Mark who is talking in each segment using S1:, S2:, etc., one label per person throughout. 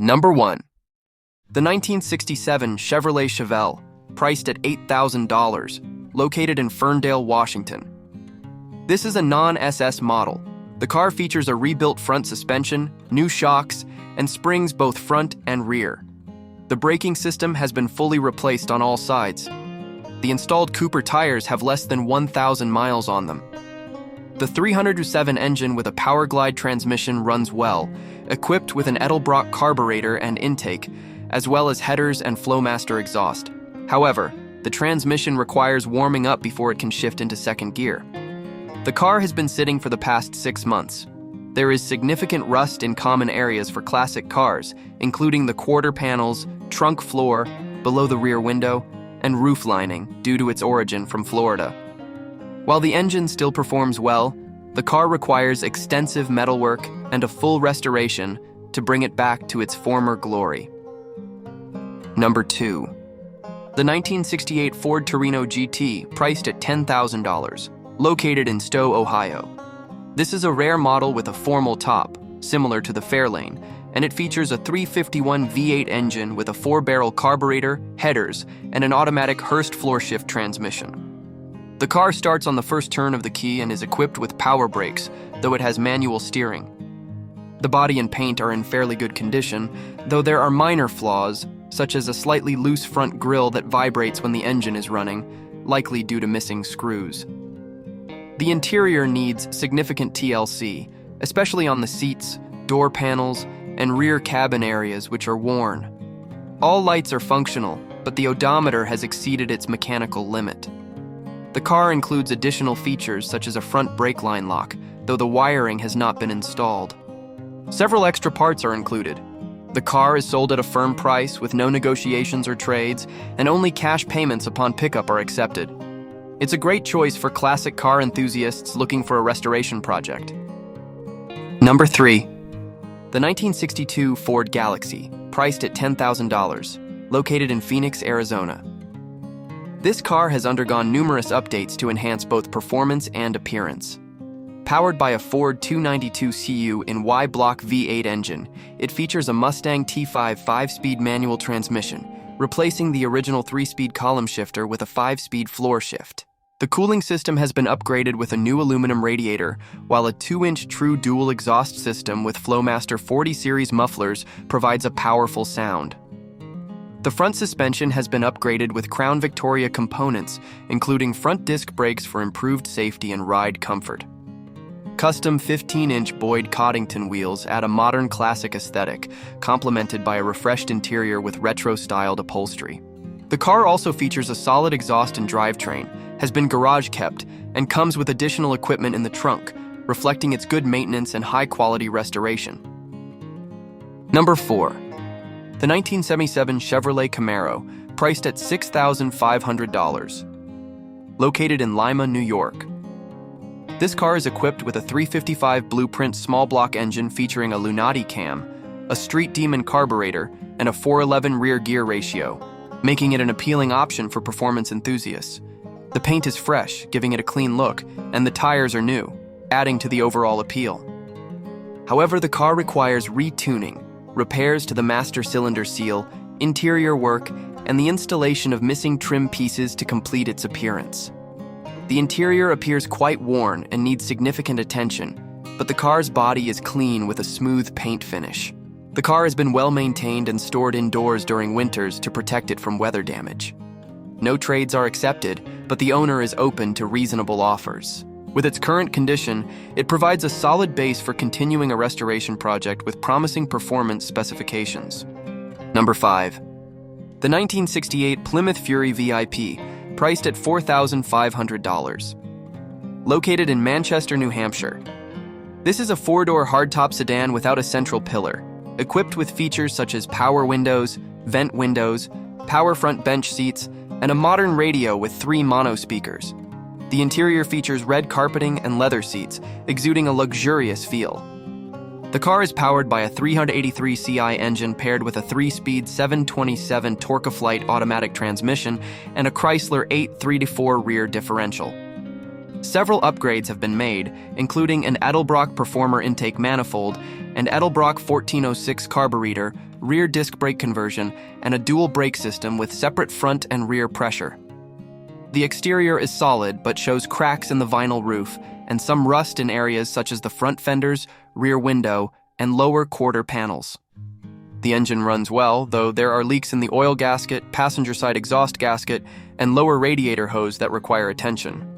S1: Number 1. The 1967 Chevrolet Chevelle, priced at $8,000, located in Ferndale, Washington. This is a non-SS model. The car features a rebuilt front suspension, new shocks, and springs both front and rear. The braking system has been fully replaced on all sides. The installed Cooper tires have less than 1,000 miles on them. The 307 engine with a Powerglide transmission runs well, equipped with an Edelbrock carburetor and intake, as well as headers and Flowmaster exhaust. However, the transmission requires warming up before it can shift into second gear. The car has been sitting for the past 6 months. There is significant rust in common areas for classic cars, including the quarter panels, trunk floor, below the rear window, and roof lining due to its origin from Florida. While the engine still performs well, the car requires extensive metalwork and a full restoration to bring it back to its former glory. Number 2. The 1968 Ford Torino GT, priced at $10,000, located in Stow, Ohio. This is a rare model with a formal top, similar to the Fairlane, and it features a 351 V8 engine with a 4-barrel carburetor, headers, and an automatic Hurst floor shift transmission. The car starts on the first turn of the key and is equipped with power brakes, though it has manual steering. The body and paint are in fairly good condition, though there are minor flaws, such as a slightly loose front grille that vibrates when the engine is running, likely due to missing screws. The interior needs significant TLC, especially on the seats, door panels, and rear cabin areas, which are worn. All lights are functional, but the odometer has exceeded its mechanical limit. The car includes additional features such as a front brake line lock, though the wiring has not been installed. Several extra parts are included. The car is sold at a firm price with no negotiations or trades, and only cash payments upon pickup are accepted. It's a great choice for classic car enthusiasts looking for a restoration project. Number 3. The 1962 Ford Galaxy, priced at $10,000, located in Phoenix, Arizona. This car has undergone numerous updates to enhance both performance and appearance. Powered by a Ford 292 CU in Y-block V8 engine, it features a Mustang T5 5-speed manual transmission, replacing the original 3-speed column shifter with a 5-speed floor shift. The cooling system has been upgraded with a new aluminum radiator, while a 2-inch true dual exhaust system with Flowmaster 40 series mufflers provides a powerful sound. The front suspension has been upgraded with Crown Victoria components, including front disc brakes for improved safety and ride comfort. Custom 15-inch Boyd Coddington wheels add a modern classic aesthetic, complemented by a refreshed interior with retro-styled upholstery. The car also features a solid exhaust and drivetrain, has been garage-kept, and comes with additional equipment in the trunk, reflecting its good maintenance and high-quality restoration. Number 4. The 1977 Chevrolet Camaro, priced at $6,500, located in Lima, New York. This car is equipped with a 355 Blueprint small block engine featuring a Lunati cam, a Street Demon carburetor, and a 411 rear gear ratio, making it an appealing option for performance enthusiasts. The paint is fresh, giving it a clean look, and the tires are new, adding to the overall appeal. However, the car requires retuning, repairs to the master cylinder seal, interior work, and the installation of missing trim pieces to complete its appearance. The interior appears quite worn and needs significant attention, but the car's body is clean with a smooth paint finish. The car has been well maintained and stored indoors during winters to protect it from weather damage. No trades are accepted, but the owner is open to reasonable offers. With its current condition, it provides a solid base for continuing a restoration project with promising performance specifications. Number 5. The 1968 Plymouth Fury VIP, priced at $4,500. Located in Manchester, New Hampshire. This is a 4-door hardtop sedan without a central pillar, equipped with features such as power windows, vent windows, power front bench seats, and a modern radio with 3 mono speakers. The interior features red carpeting and leather seats, exuding a luxurious feel. The car is powered by a 383 Ci engine paired with a 3-speed 727 Torque-Flight automatic transmission and a Chrysler 8 3-4 rear differential. Several upgrades have been made, including an Edelbrock Performer intake manifold, an Edelbrock 1406 carburetor, rear disc brake conversion, and a dual brake system with separate front and rear pressure. The exterior is solid but shows cracks in the vinyl roof and some rust in areas such as the front fenders, rear window, and lower quarter panels. The engine runs well, though there are leaks in the oil gasket, passenger side exhaust gasket, and lower radiator hose that require attention.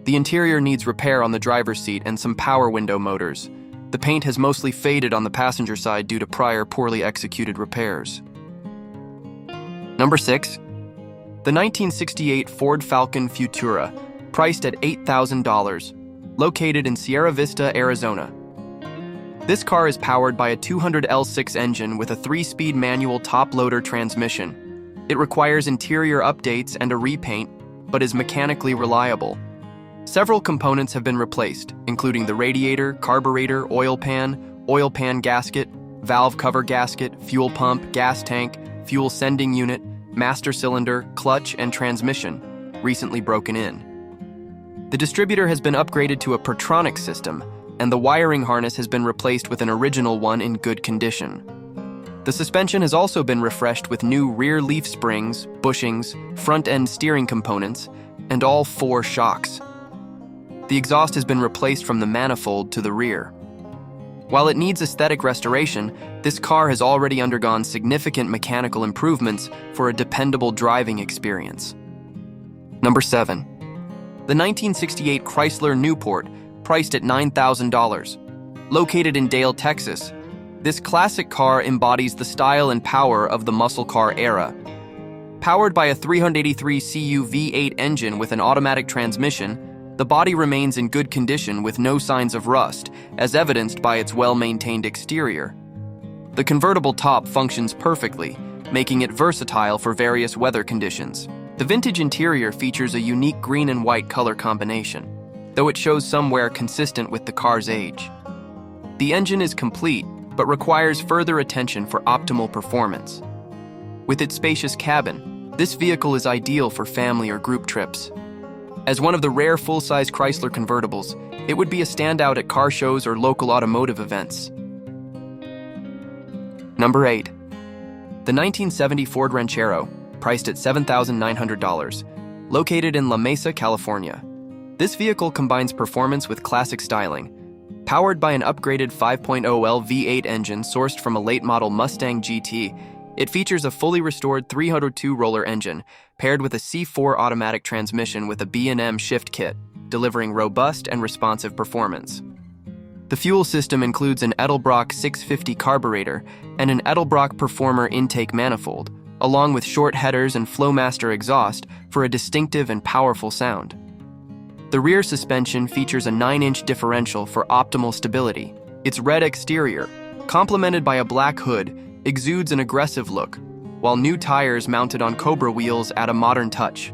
S1: The interior needs repair on the driver's seat and some power window motors. The paint has mostly faded on the passenger side due to prior poorly executed repairs. Number 6. The 1968 Ford Falcon Futura, priced at $8,000, located in Sierra Vista, Arizona. This car is powered by a 200 L6 engine with a 3-speed manual top-loader transmission. It requires interior updates and a repaint, but is mechanically reliable. Several components have been replaced, including the radiator, carburetor, oil pan gasket, valve cover gasket, fuel pump, gas tank, fuel sending unit, master cylinder, clutch, and transmission, recently broken in. The distributor has been upgraded to a Pertronic system, and the wiring harness has been replaced with an original one in good condition. The suspension has also been refreshed with new rear leaf springs, bushings, front-end steering components, and all 4 shocks. The exhaust has been replaced from the manifold to the rear. While it needs aesthetic restoration, this car has already undergone significant mechanical improvements for a dependable driving experience. Number 7. The 1968 Chrysler Newport, priced at $9,000. Located in Dale, Texas, this classic car embodies the style and power of the muscle car era. Powered by a 383 cu V8 engine with an automatic transmission, the body remains in good condition with no signs of rust, as evidenced by its well-maintained exterior. The convertible top functions perfectly, making it versatile for various weather conditions. The vintage interior features a unique green and white color combination, though it shows some wear consistent with the car's age. The engine is complete, but requires further attention for optimal performance. With its spacious cabin, this vehicle is ideal for family or group trips. As one of the rare full-size Chrysler convertibles, it would be a standout at car shows or local automotive events. Number 8. The 1970 Ford Ranchero, priced at $7,900, located in La Mesa, California. This vehicle combines performance with classic styling. Powered by an upgraded 5.0L V8 engine sourced from a late-model Mustang GT, it features a fully restored 302-roller engine paired with a C4 automatic transmission with a B&M shift kit, delivering robust and responsive performance. The fuel system includes an Edelbrock 650 carburetor and an Edelbrock Performer intake manifold, along with short headers and Flowmaster exhaust for a distinctive and powerful sound. The rear suspension features a 9-inch differential for optimal stability. Its red exterior, complemented by a black hood, exudes an aggressive look, while new tires mounted on Cobra wheels add a modern touch.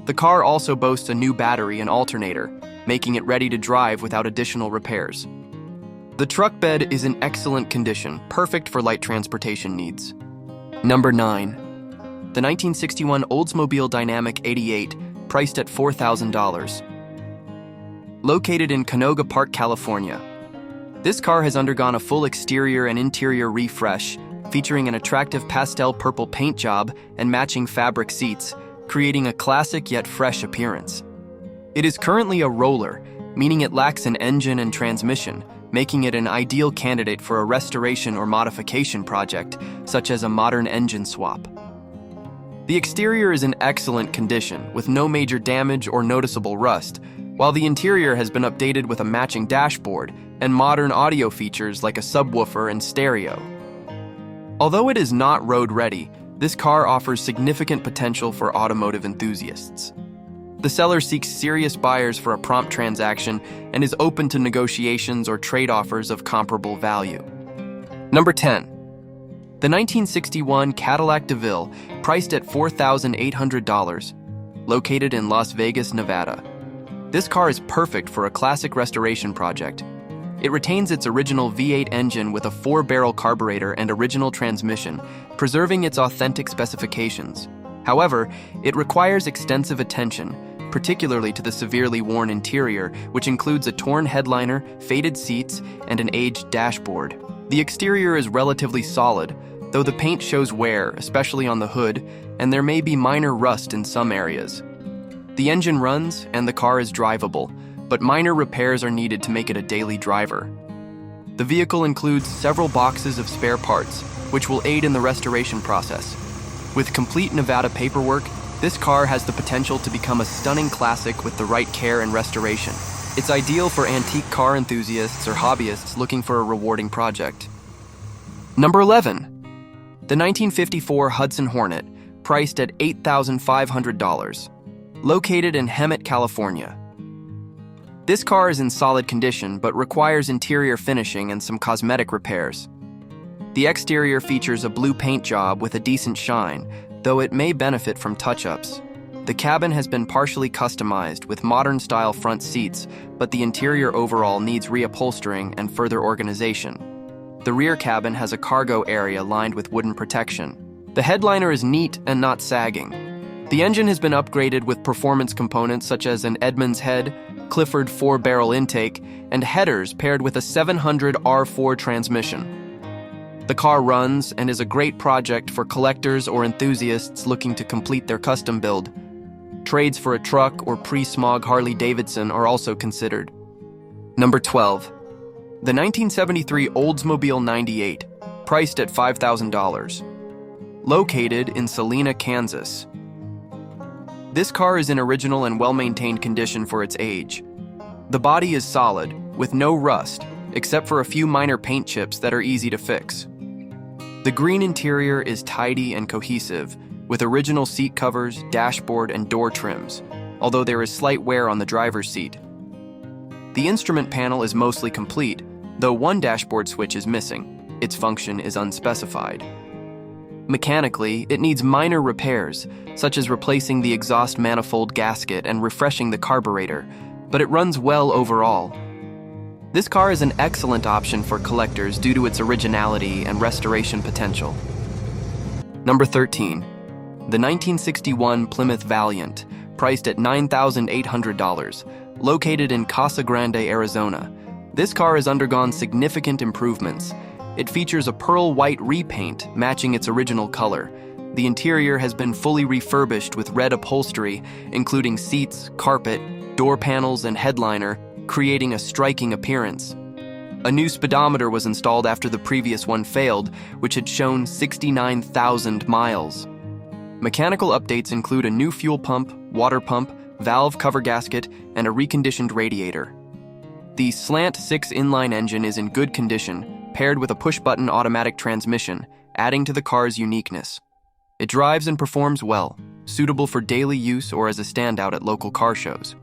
S1: The car also boasts a new battery and alternator, making it ready to drive without additional repairs. The truck bed is in excellent condition, perfect for light transportation needs. Number 9. The 1961 Oldsmobile Dynamic 88, priced at $4,000. Located in Canoga Park, California. This car has undergone a full exterior and interior refresh, featuring an attractive pastel purple paint job and matching fabric seats, creating a classic yet fresh appearance. It is currently a roller, meaning it lacks an engine and transmission, making it an ideal candidate for a restoration or modification project, such as a modern engine swap. The exterior is in excellent condition, with no major damage or noticeable rust, while the interior has been updated with a matching dashboard and modern audio features like a subwoofer and stereo. Although it is not road-ready, this car offers significant potential for automotive enthusiasts. The seller seeks serious buyers for a prompt transaction and is open to negotiations or trade offers of comparable value. Number 10. The 1961 Cadillac DeVille, priced at $4,800, located in Las Vegas, Nevada. This car is perfect for a classic restoration project. It retains its original V8 engine with a 4-barrel carburetor and original transmission, preserving its authentic specifications. However, it requires extensive attention, particularly to the severely worn interior, which includes a torn headliner, faded seats, and an aged dashboard. The exterior is relatively solid, though the paint shows wear, especially on the hood, and there may be minor rust in some areas. The engine runs and the car is drivable, but minor repairs are needed to make it a daily driver. The vehicle includes several boxes of spare parts, which will aid in the restoration process. With complete Nevada paperwork, this car has the potential to become a stunning classic with the right care and restoration. It's ideal for antique car enthusiasts or hobbyists looking for a rewarding project. Number 11. The 1954 Hudson Hornet, priced at $8,500. Located in Hemet, California. This car is in solid condition but requires interior finishing and some cosmetic repairs. The exterior features a blue paint job with a decent shine, though it may benefit from touch-ups. The cabin has been partially customized with modern-style front seats, but the interior overall needs reupholstering and further organization. The rear cabin has a cargo area lined with wooden protection. The headliner is neat and not sagging. The engine has been upgraded with performance components such as an Edmunds head, Clifford 4-barrel intake, and headers paired with a 700 R4 transmission. The car runs and is a great project for collectors or enthusiasts looking to complete their custom build. Trades for a truck or pre-smog Harley-Davidson are also considered. Number 12. The 1973 Oldsmobile 98, priced at $5,000. Located in Salina, Kansas. This car is in original and well-maintained condition for its age. The body is solid, with no rust, except for a few minor paint chips that are easy to fix. The green interior is tidy and cohesive, with original seat covers, dashboard, and door trims, although there is slight wear on the driver's seat. The instrument panel is mostly complete, though one dashboard switch is missing. Its function is unspecified. Mechanically, it needs minor repairs, such as replacing the exhaust manifold gasket and refreshing the carburetor, but it runs well overall. This car is an excellent option for collectors due to its originality and restoration potential. Number 13. The 1961 Plymouth Valiant, priced at $9,800, located in Casa Grande, Arizona. This car has undergone significant improvements. It features a pearl white repaint matching its original color. The interior has been fully refurbished with red upholstery, including seats, carpet, door panels, and headliner, creating a striking appearance. A new speedometer was installed after the previous one failed, which had shown 69,000 miles. Mechanical updates include a new fuel pump, water pump, valve cover gasket, and a reconditioned radiator. The Slant 6 inline engine is in good condition, paired with a push-button automatic transmission, adding to the car's uniqueness. It drives and performs well, suitable for daily use or as a standout at local car shows.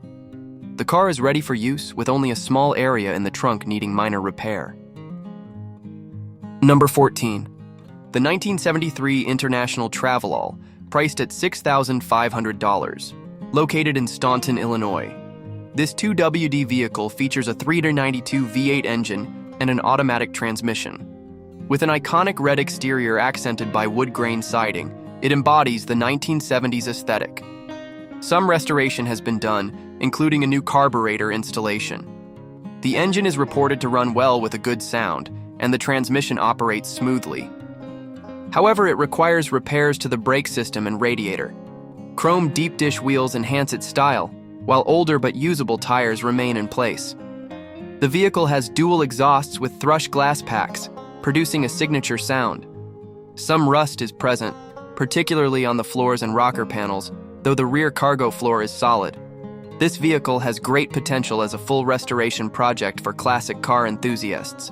S1: The car is ready for use with only a small area in the trunk needing minor repair. Number 14. The 1973 International Travelall, priced at $6,500, located in Staunton, Illinois. This 2WD vehicle features a 392 V8 engine and an automatic transmission. With an iconic red exterior accented by wood grain siding, it embodies the 1970s aesthetic. Some restoration has been done, including a new carburetor installation. The engine is reported to run well with a good sound, and the transmission operates smoothly. However, it requires repairs to the brake system and radiator. Chrome deep dish wheels enhance its style, while older but usable tires remain in place. The vehicle has dual exhausts with thrush glass packs, producing a signature sound. Some rust is present, particularly on the floors and rocker panels, though the rear cargo floor is solid. This vehicle has great potential as a full restoration project for classic car enthusiasts.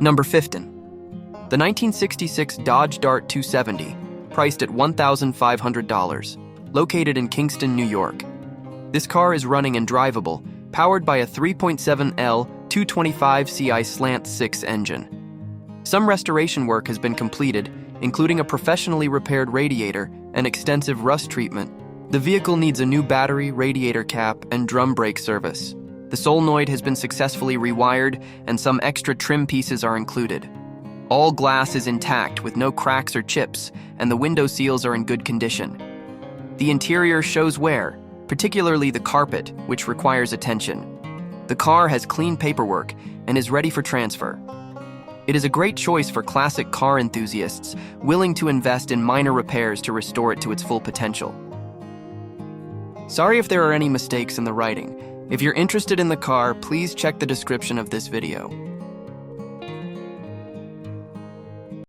S1: Number 15. The 1966 Dodge Dart 270, priced at $1,500, located in Kingston, New York. This car is running and drivable, powered by a 3.7L 225 CI Slant 6 engine. Some restoration work has been completed, including a professionally repaired radiator and extensive rust treatment. The vehicle needs a new battery, radiator cap, and drum brake service. The solenoid has been successfully rewired, and some extra trim pieces are included. All glass is intact with no cracks or chips, and the window seals are in good condition. The interior shows wear, particularly the carpet, which requires attention. The car has clean paperwork and is ready for transfer. It is a great choice for classic car enthusiasts willing to invest in minor repairs to restore it to its full potential. Sorry if there are any mistakes in the writing. If you're interested in the car, please check the description of this video.